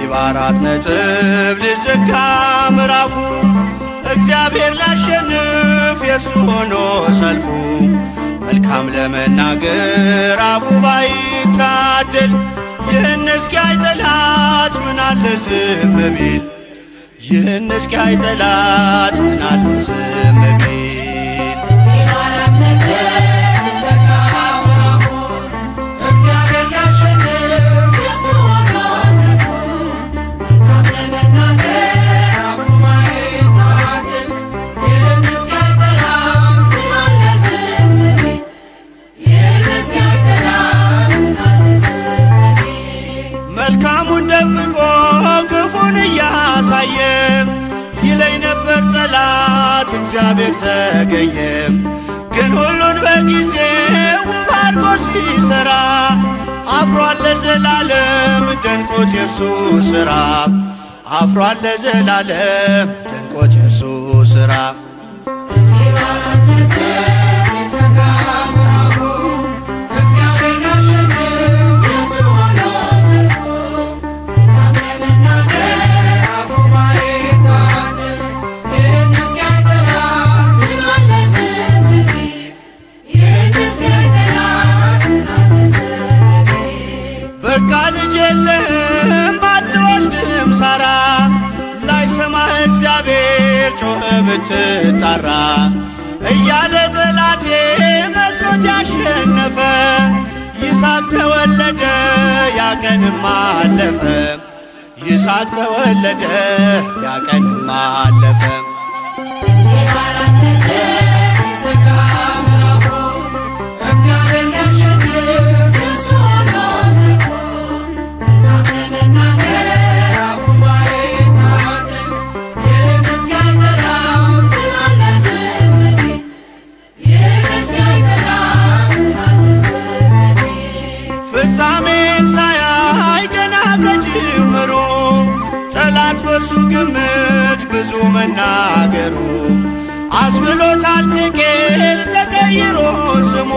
በአራት ነጥብ ሊዘጋ ምዕራፉ እግዚአብሔር ሊያሸንፍ የእርሱ ሆኖ ሰልፉ መልካም ለመናገር አፉ ባይታደል ይህን እስኪያይ ጠላት ምናለ ዝም ቢል ይህን እስኪያይ ጠላት ምናለ ዝም ቢል መልካሙን ደብቆ ክፉን እያሳየ ይለኝ ነበር ጠላት እግዚአብሔር ዘገየም። ግን ሁሉን በጊዜው ውብ አድርጎ ሲሰራ አፍሯል ለዘላለም ደንቆት የእርሱ ሥራ አፍሯል ለዘላለም ደንቆት የእርሱ ሥራ በቃ ልጅ የለህም አትወልድም ሳራ ላይሰማህ እግዚአብሔር ጮኸ ብትጣራ እያለ ጠላቴ መስሎት ያሸነፈ ይስሐቅ ተወለደ ያቀንም አለፈ ይስሐቅ ተወለደ ያቀንም አለፈ ፍጻሜን ሳያይ ገና ከጅምሩ ጠላት በርሱ ግምት ብዙ መናገሩ አስብሎታል ቴቄል ተቀይሮ ስሙ